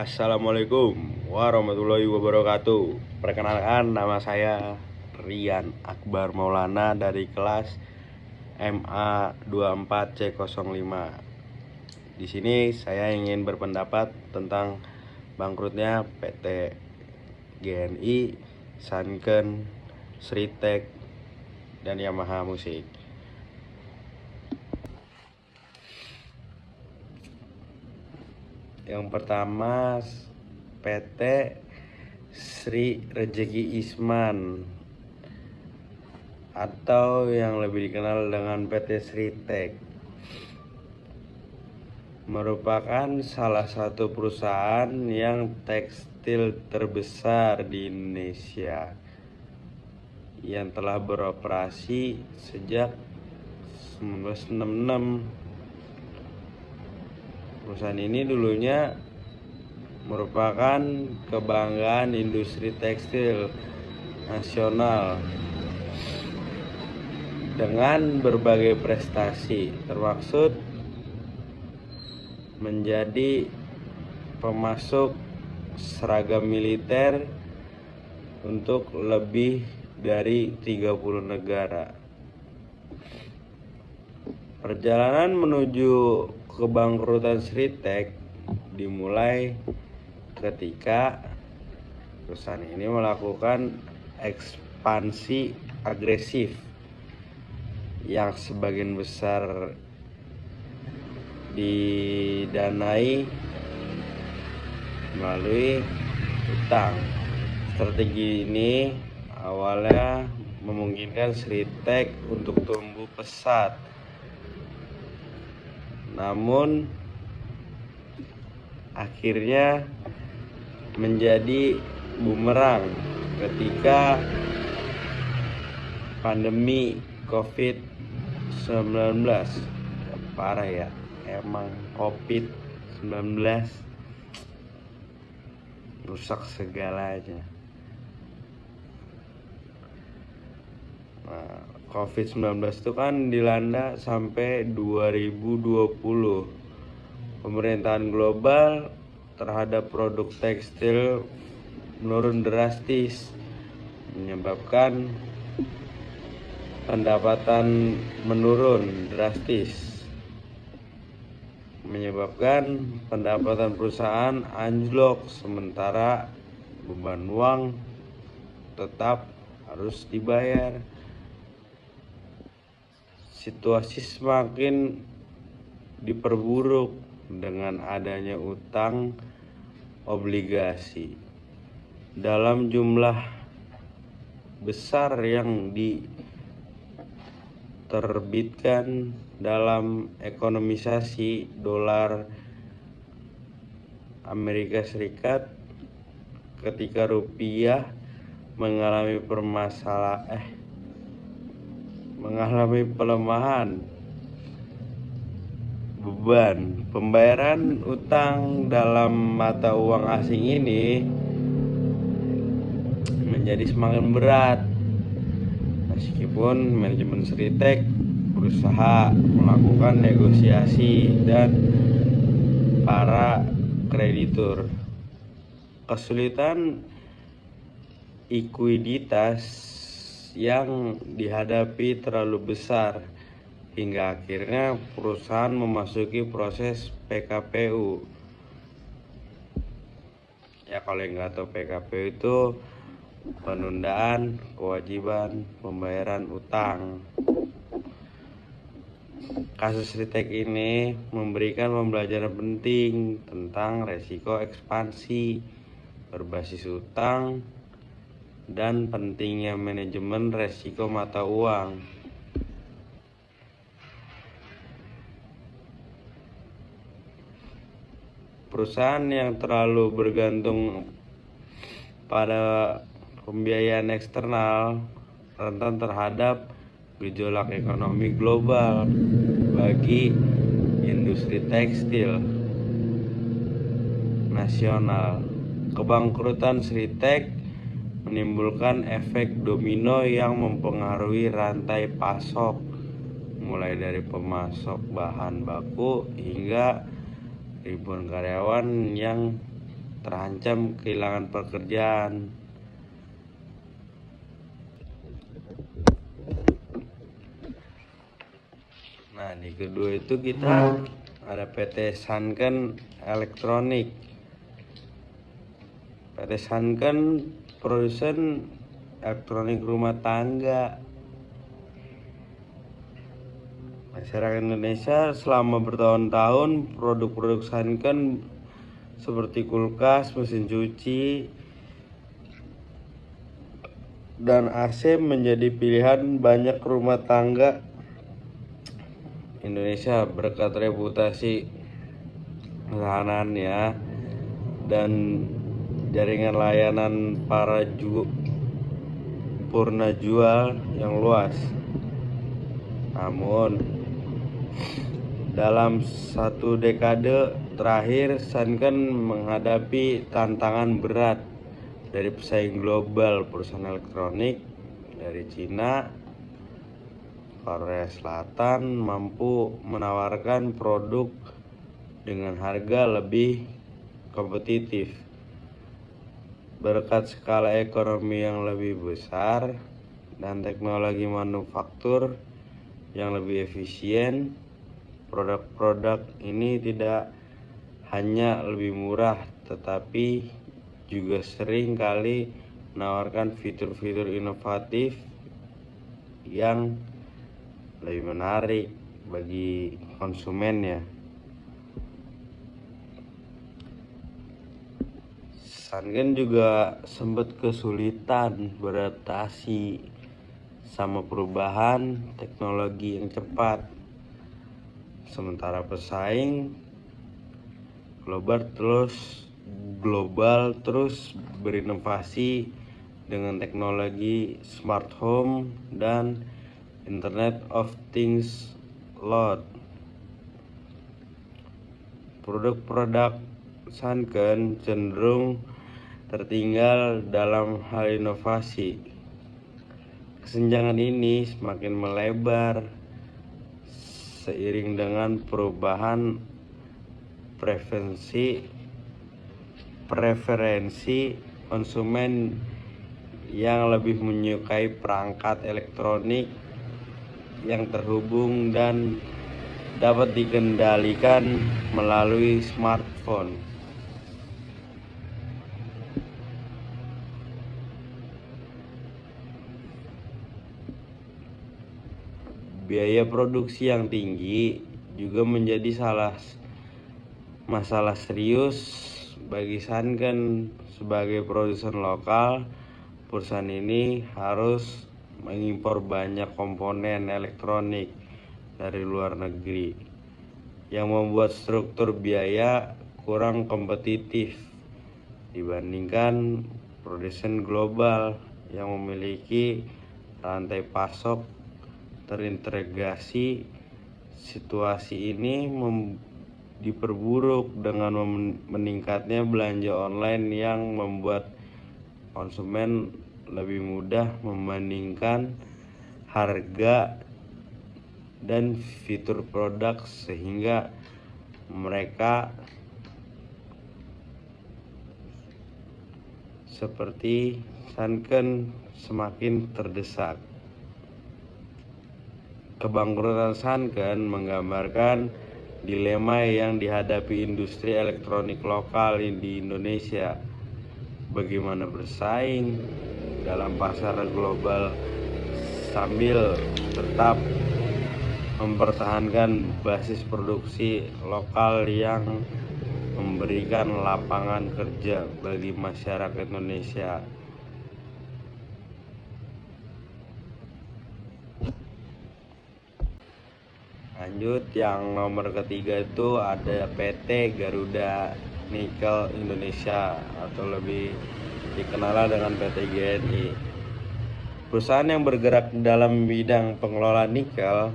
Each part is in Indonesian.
Assalamualaikum warahmatullahi wabarakatuh. Perkenalkan, nama saya Rian Akbar Maulana dari kelas MA 24C05. Di sini saya ingin berpendapat tentang bangkrutnya PT GNI, Sanken, Sritek, dan Yamaha Musik. Yang pertama, PT Sri Rejeki Isman atau yang lebih dikenal dengan PT Sritek merupakan salah satu perusahaan yang tekstil terbesar di Indonesia yang telah beroperasi sejak 1966. Perusahaan ini dulunya merupakan kebanggaan industri tekstil nasional dengan berbagai prestasi, termaksud menjadi pemasok seragam militer untuk lebih dari 30 negara. Perjalanan menuju kebangkrutan Sritek dimulai ketika perusahaan ini melakukan ekspansi agresif yang sebagian besar didanai melalui utang. Strategi ini awalnya memungkinkan Sritek untuk tumbuh pesat, namun akhirnya menjadi bumerang ketika pandemi COVID-19. Parah ya, emang COVID-19 rusak segalanya. Nah, COVID-19 itu kan dilanda sampai 2020. Pemerintahan global terhadap produk tekstil menurun drastis, menyebabkan pendapatan menurun drastis, menyebabkan pendapatan perusahaan anjlok, sementara beban uang tetap harus dibayar. Situasi semakin diperburuk dengan adanya utang obligasi dalam jumlah besar yang diterbitkan dalam ekonomisasi dolar Amerika Serikat ketika rupiah mengalami pelemahan. Beban pembayaran utang dalam mata uang asing ini menjadi semakin berat, meskipun manajemen Sritek berusaha melakukan negosiasi dan para kreditur. Kesulitan likuiditas yang dihadapi terlalu besar hingga akhirnya perusahaan memasuki proses PKPU. Ya, kalau yang nggak tahu, PKPU itu penundaan kewajiban pembayaran utang. Kasus Sritek ini memberikan pembelajaran penting tentang resiko ekspansi berbasis utang dan pentingnya manajemen resiko mata uang. Perusahaan yang terlalu bergantung pada pembiayaan eksternal rentan terhadap gejolak ekonomi global bagi industri tekstil nasional. Kebangkrutan Sritek menimbulkan efek domino yang mempengaruhi rantai pasok, mulai dari pemasok bahan baku hingga ribuan karyawan yang terancam kehilangan pekerjaan. Nah, di kedua itu kita ada PT Sanken Elektronik. PT Sanken produsen elektronik rumah tangga. Masyarakat Indonesia selama bertahun-tahun produk-produk Sanken seperti kulkas, mesin cuci, dan AC menjadi pilihan banyak rumah tangga Indonesia berkat reputasi ketahanannya dan jaringan layanan para purna jual yang luas. Namun dalam satu dekade terakhir Sanken menghadapi tantangan berat dari pesaing global perusahaan elektronik dari Cina. Korea Selatan mampu menawarkan produk dengan harga lebih kompetitif. Berkat skala ekonomi yang lebih besar dan teknologi manufaktur yang lebih efisien, produk-produk ini tidak hanya lebih murah tetapi juga sering kali menawarkan fitur-fitur inovatif yang lebih menarik bagi konsumennya. Sanken juga sempat kesulitan beradaptasi sama perubahan teknologi yang cepat. Sementara pesaing global terus berinovasi dengan teknologi smart home dan Internet of Things Lot. Produk-produk Sanken cenderung tertinggal dalam hal inovasi. Kesenjangan ini semakin melebar seiring dengan perubahan preferensi konsumen yang lebih menyukai perangkat elektronik yang terhubung dan dapat dikendalikan melalui smartphone. Biaya produksi yang tinggi juga menjadi masalah serius bagi Sanken. Sebagai produsen lokal, perusahaan ini harus mengimpor banyak komponen elektronik dari luar negeri yang membuat struktur biaya kurang kompetitif dibandingkan produsen global yang memiliki rantai pasok terintegrasi. Situasi ini diperburuk dengan meningkatnya belanja online yang membuat konsumen lebih mudah membandingkan harga dan fitur produk sehingga mereka seperti Sanken semakin terdesak. Kebangkrutan Sanken menggambarkan dilema yang dihadapi industri elektronik lokal di Indonesia. Bagaimana bersaing dalam pasar global sambil tetap mempertahankan basis produksi lokal yang memberikan lapangan kerja bagi masyarakat Indonesia. Lanjut, yang nomor ketiga itu ada PT Garuda Nikel Indonesia atau lebih dikenal dengan PT GNI. Perusahaan yang bergerak dalam bidang pengelolaan nikel,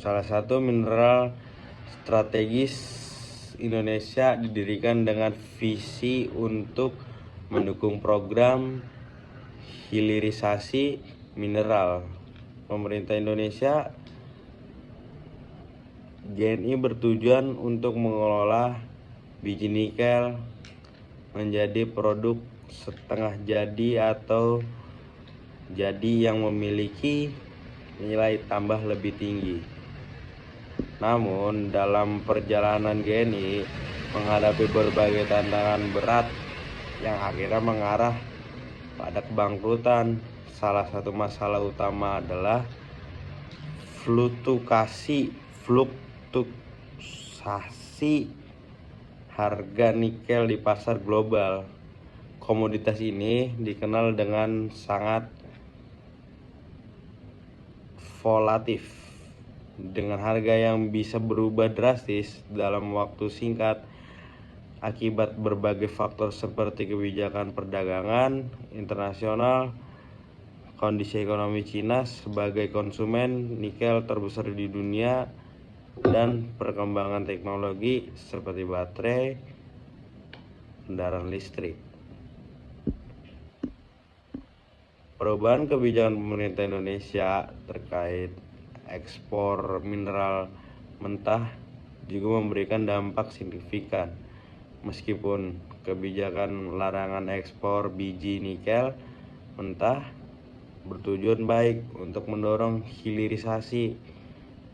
salah satu mineral strategis Indonesia, didirikan dengan visi untuk mendukung program hilirisasi mineral. Pemerintah Indonesia GNI bertujuan untuk mengelola biji nikel menjadi produk setengah jadi atau jadi yang memiliki nilai tambah lebih tinggi. Namun dalam perjalanan GNI menghadapi berbagai tantangan berat yang akhirnya mengarah pada kebangkrutan. Salah satu masalah utama adalah fluktuasi harga nikel di pasar global. Komoditas ini dikenal dengan sangat volatif, dengan harga yang bisa berubah drastis dalam waktu singkat akibat berbagai faktor seperti kebijakan perdagangan internasional, kondisi ekonomi Cina sebagai konsumen nikel terbesar di dunia, dan perkembangan teknologi seperti baterai, kendaraan listrik. Perubahan kebijakan pemerintah Indonesia terkait ekspor mineral mentah juga memberikan dampak signifikan. Meskipun kebijakan larangan ekspor biji nikel mentah bertujuan baik untuk mendorong hilirisasi,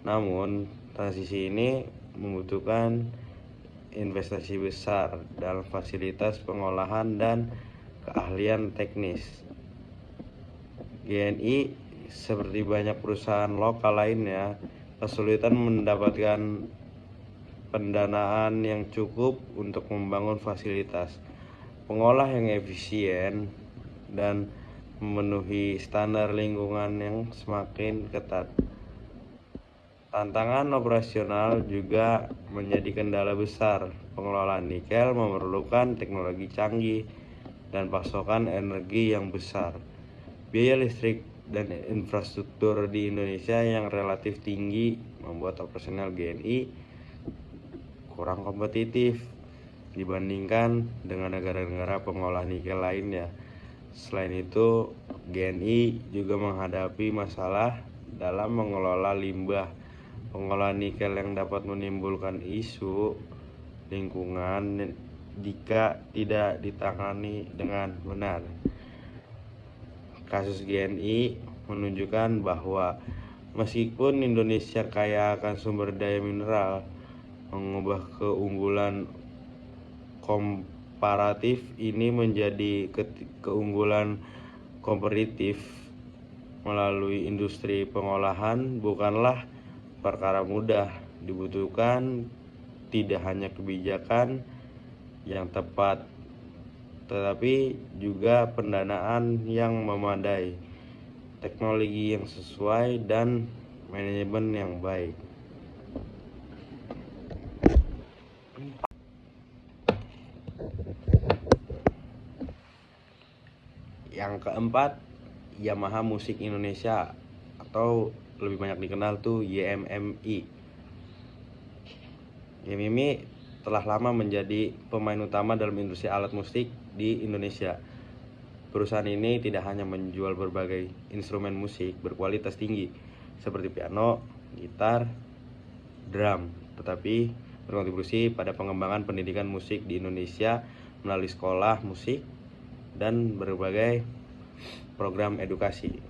namun transisi ini membutuhkan investasi besar dalam fasilitas pengolahan dan keahlian teknis. GNI seperti banyak perusahaan lokal lainnya kesulitan mendapatkan pendanaan yang cukup untuk membangun fasilitas pengolah yang efisien dan memenuhi standar lingkungan yang semakin ketat. Tantangan operasional juga menjadi kendala besar. Pengelolaan nikel memerlukan teknologi canggih dan pasokan energi yang besar. Biaya listrik dan infrastruktur di Indonesia yang relatif tinggi membuat operasional GNI kurang kompetitif dibandingkan dengan negara-negara pengolah nikel lainnya. Selain itu, GNI juga menghadapi masalah dalam mengelola limbah. Pengolahan nikel yang dapat menimbulkan isu lingkungan jika tidak ditangani dengan benar. Kasus GNI menunjukkan bahwa meskipun Indonesia kaya akan sumber daya mineral, mengubah keunggulan komparatif ini menjadi keunggulan kompetitif melalui industri pengolahan bukanlah perkara mudah. Dibutuhkan tidak hanya kebijakan yang tepat, tetapi juga pendanaan yang memadai, teknologi yang sesuai, dan manajemen yang baik. Yang keempat, Yamaha Musik Indonesia atau lebih banyak dikenal tuh YMMI. YMMI telah lama menjadi pemain utama dalam industri alat musik di Indonesia. Perusahaan ini tidak hanya menjual berbagai instrumen musik berkualitas tinggi seperti piano, gitar, drum, tetapi berkontribusi pada pengembangan pendidikan musik di Indonesia melalui sekolah musik dan berbagai program edukasi.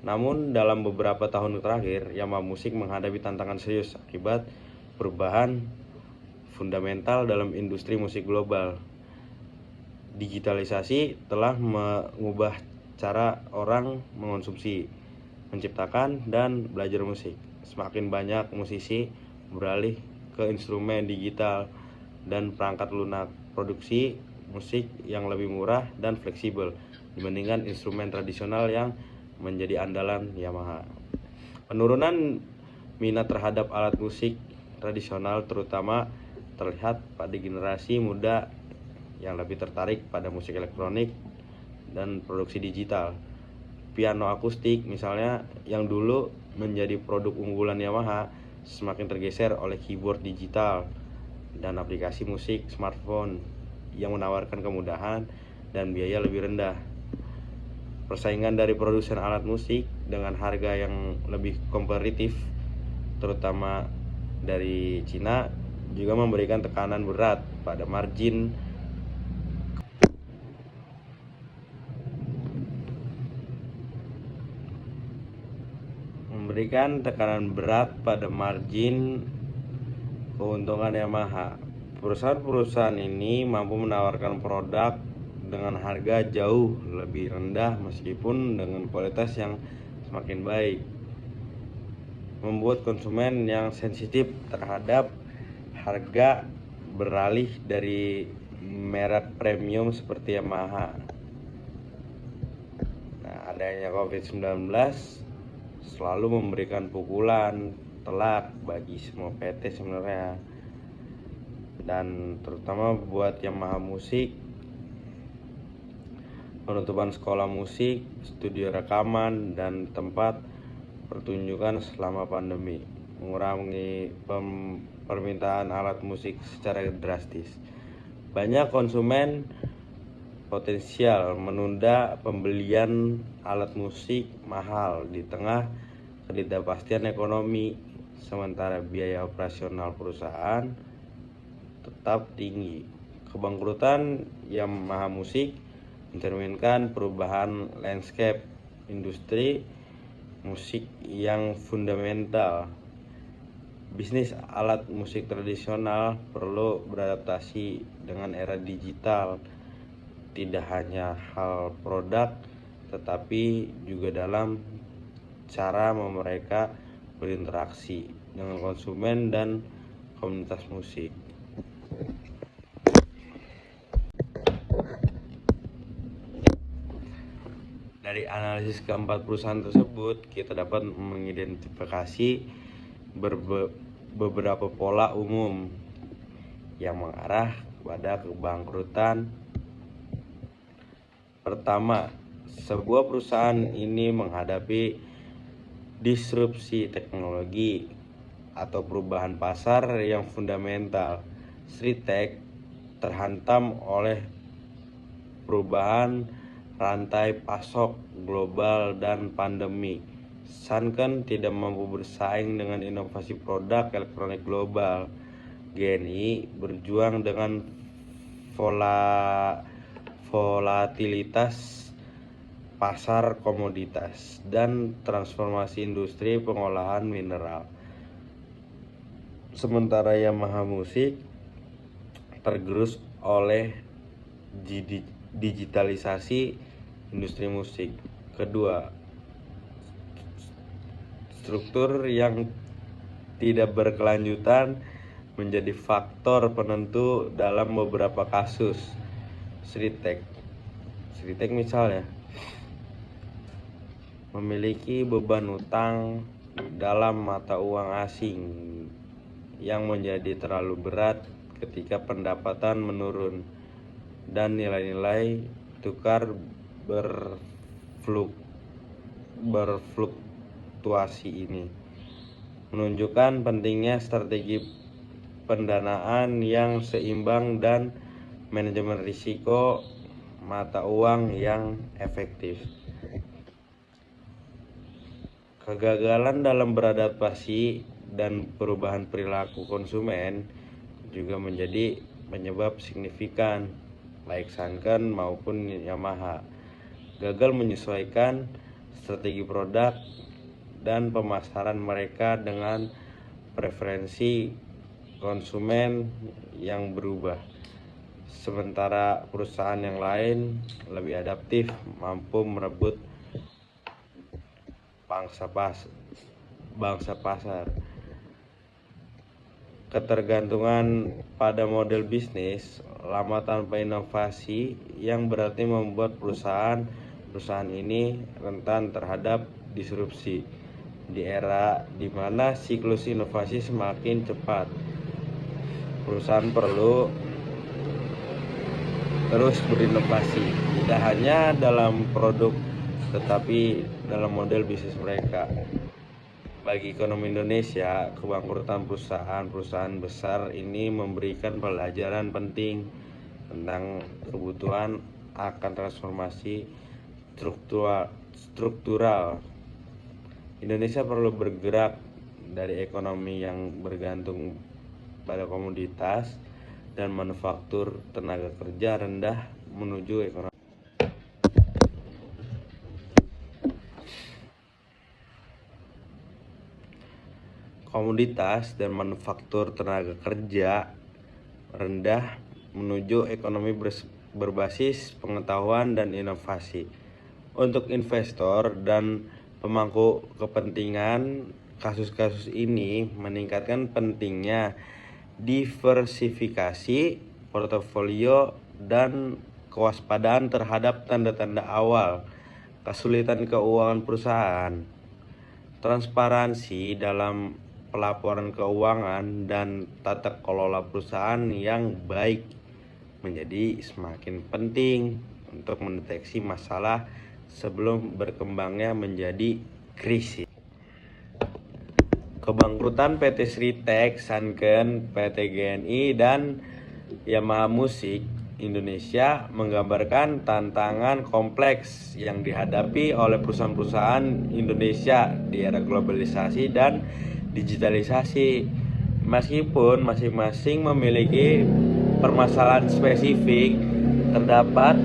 Namun dalam beberapa tahun terakhir, Yamaha Musik menghadapi tantangan serius akibat perubahan fundamental dalam industri musik global. Digitalisasi telah mengubah cara orang mengonsumsi, menciptakan, dan belajar musik. Semakin banyak musisi beralih ke instrumen digital dan perangkat lunak. Produksi musik yang lebih murah dan fleksibel dibandingkan instrumen tradisional yang menjadi andalan Yamaha. Penurunan minat terhadap alat musik tradisional terutama terlihat pada generasi muda yang lebih tertarik pada musik elektronik dan produksi digital. Piano akustik misalnya yang dulu menjadi produk unggulan Yamaha semakin tergeser oleh keyboard digital dan aplikasi musik smartphone yang menawarkan kemudahan dan biaya lebih rendah. Persaingan dari produsen alat musik dengan harga yang lebih kompetitif, terutama dari Cina juga memberikan tekanan berat pada margin keuntungan Yamaha. Perusahaan-perusahaan ini mampu menawarkan produk dengan harga jauh lebih rendah meskipun dengan kualitas yang semakin baik, membuat konsumen yang sensitif terhadap harga beralih dari merek premium seperti Yamaha. Nah, adanya COVID-19 selalu memberikan pukulan telak bagi semua PT sebenarnya, dan terutama buat Yamaha Musik. Penutupan sekolah musik, studio rekaman, dan tempat pertunjukan selama pandemi mengurangi permintaan alat musik secara drastis. Banyak konsumen potensial menunda pembelian alat musik mahal di tengah ketidakpastian ekonomi, sementara biaya operasional perusahaan tetap tinggi. Kebangkrutan Yamaha Musik mencerminkan perubahan landscape industri musik yang fundamental. Bisnis alat musik tradisional perlu beradaptasi dengan era digital, tidak hanya hal produk tetapi juga dalam cara mereka berinteraksi dengan konsumen dan komunitas musik. Dari analisis keempat perusahaan tersebut, kita dapat mengidentifikasi beberapa pola umum yang mengarah kepada kebangkrutan. Pertama, sebuah perusahaan ini menghadapi disrupsi teknologi atau perubahan pasar yang fundamental. Sritek terhantam oleh perubahan rantai pasok global dan pandemi. Sanken tidak mampu bersaing dengan inovasi produk elektronik global. GNI berjuang dengan volatilitas pasar komoditas dan transformasi industri pengolahan mineral. Sementara Yamaha Musik tergerus oleh digitalisasi industri musik. Kedua, struktur yang tidak berkelanjutan menjadi faktor penentu dalam beberapa kasus. Sritek misalnya memiliki beban utang dalam mata uang asing yang menjadi terlalu berat ketika pendapatan menurun dan nilai-nilai tukar berfluktuasi. Ini menunjukkan pentingnya strategi pendanaan yang seimbang dan manajemen risiko mata uang yang efektif. Kegagalan dalam beradaptasi dan perubahan perilaku konsumen juga menjadi penyebab signifikan, baik Sanken maupun Yamaha gagal menyesuaikan strategi produk dan pemasaran mereka dengan preferensi konsumen yang berubah. Sementara perusahaan yang lain lebih adaptif, mampu merebut bangsa pasar. Ketergantungan pada model bisnis lama tanpa inovasi yang berarti membuat perusahaan ini rentan terhadap disrupsi. Di era di mana siklus inovasi semakin cepat, perusahaan perlu terus berinovasi, tidak hanya dalam produk tetapi dalam model bisnis mereka. Bagi ekonomi Indonesia, kebangkrutan perusahaan besar ini memberikan pelajaran penting tentang kebutuhan akan transformasi struktural. Indonesia perlu bergerak dari ekonomi yang bergantung pada komoditas dan manufaktur tenaga kerja rendah menuju ekonomi komoditas dan manufaktur tenaga kerja rendah menuju ekonomi berbasis pengetahuan dan inovasi. Untuk investor dan pemangku kepentingan, kasus-kasus ini meningkatkan pentingnya diversifikasi portofolio dan kewaspadaan terhadap tanda-tanda awal kesulitan keuangan perusahaan. Transparansi dalam pelaporan keuangan dan tata kelola perusahaan yang baik menjadi semakin penting untuk mendeteksi masalah sebelum berkembangnya menjadi krisis. Kebangkrutan PT Sritek, Sanken, PT GNI, dan Yamaha Musik Indonesia menggambarkan tantangan kompleks yang dihadapi oleh perusahaan-perusahaan Indonesia di era globalisasi dan digitalisasi. Meskipun masing-masing memiliki permasalahan spesifik, terdapat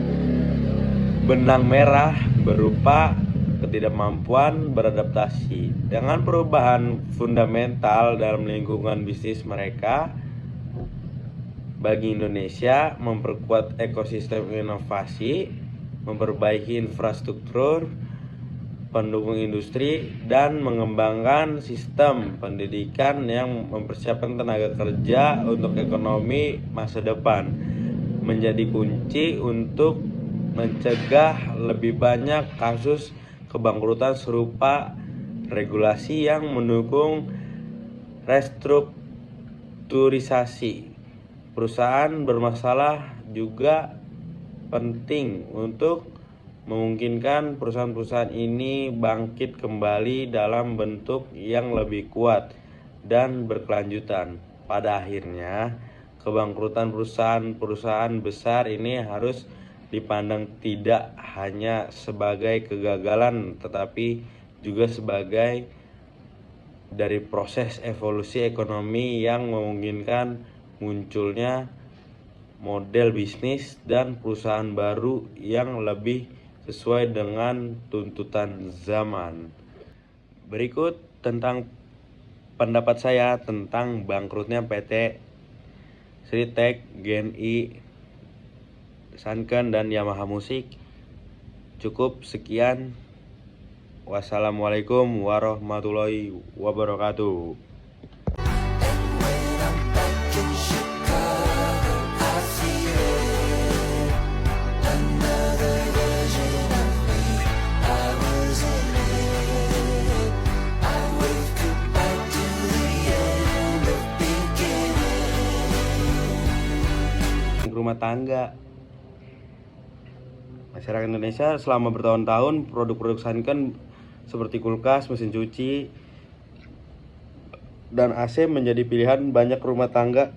benang merah berupa ketidakmampuan beradaptasi dengan perubahan fundamental dalam lingkungan bisnis mereka. Bagi Indonesia, memperkuat ekosistem inovasi, memperbaiki infrastruktur pendukung industri, dan mengembangkan sistem pendidikan yang mempersiapkan tenaga kerja untuk ekonomi masa depan menjadi kunci untuk mencegah lebih banyak kasus kebangkrutan serupa. Regulasi yang mendukung restrukturisasi perusahaan bermasalah juga penting untuk memungkinkan perusahaan-perusahaan ini bangkit kembali dalam bentuk yang lebih kuat dan berkelanjutan. Pada akhirnya, kebangkrutan perusahaan-perusahaan besar ini harus dipandang tidak hanya sebagai kegagalan, tetapi juga sebagai dari proses evolusi ekonomi yang memungkinkan munculnya model bisnis dan perusahaan baru yang lebih sesuai dengan tuntutan zaman. Berikut tentang pendapat saya tentang bangkrutnya PT Sritek, GNI, Sanken, dan Yamaha Musik. Cukup sekian. Wassalamualaikum warahmatullahi wabarakatuh. Rumah tangga masyarakat Indonesia selama bertahun-tahun, produk-produk Sanken seperti kulkas, mesin cuci, dan AC menjadi pilihan banyak rumah tangga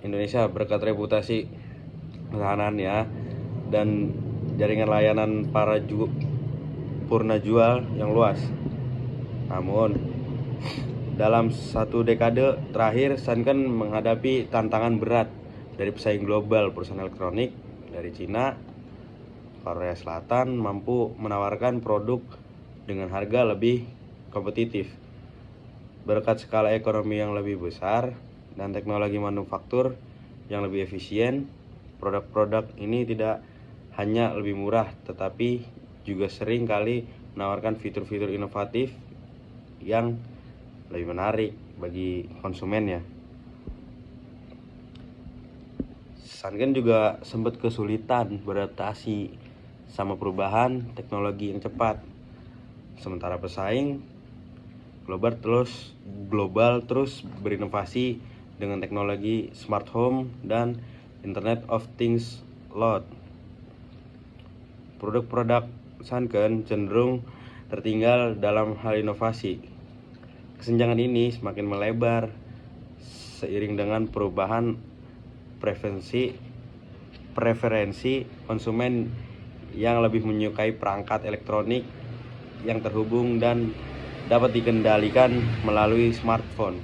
Indonesia berkat reputasi ketahanannya dan jaringan layanan para purna jual yang luas. Namun dalam satu dekade terakhir, Sanken menghadapi tantangan berat dari pesaing global. Perusahaan elektronik dari Cina, Korea Selatan mampu menawarkan produk dengan harga lebih kompetitif. Berkat skala ekonomi yang lebih besar dan teknologi manufaktur yang lebih efisien, produk-produk ini tidak hanya lebih murah, tetapi juga sering kali menawarkan fitur-fitur inovatif yang lebih menarik bagi konsumennya. Sanken juga sempat kesulitan beradaptasi sama perubahan teknologi yang cepat. Sementara pesaing global terus berinovasi dengan teknologi smart home dan Internet of Things Lot. Produk-produk Sanken cenderung tertinggal dalam hal inovasi. Kesenjangan ini semakin melebar seiring dengan perubahan preferensi konsumen yang lebih menyukai perangkat elektronik yang terhubung dan dapat dikendalikan melalui smartphone.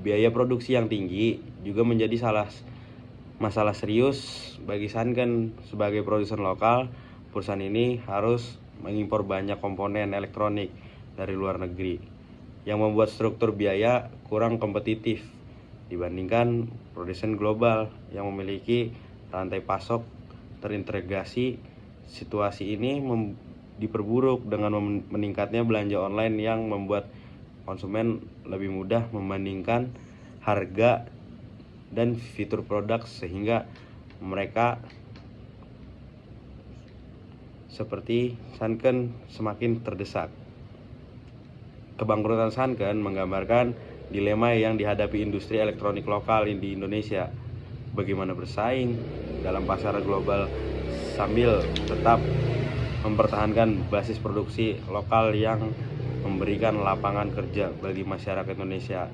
Biaya produksi yang tinggi juga menjadi masalah serius bagi Sanken. Sebagai produsen lokal, perusahaan ini harus mengimpor banyak komponen elektronik dari luar negeri yang membuat struktur biaya kurang kompetitif dibandingkan produsen global yang memiliki rantai pasok terintegrasi. Situasi ini diperburuk dengan meningkatnya belanja online yang membuat konsumen lebih mudah membandingkan harga dan fitur produk, sehingga mereka seperti Sanken semakin terdesak. Kebangkrutan Sanken menggambarkan dilema yang dihadapi industri elektronik lokal di Indonesia. Bagaimana bersaing dalam pasar global sambil tetap mempertahankan basis produksi lokal yang memberikan lapangan kerja bagi masyarakat Indonesia.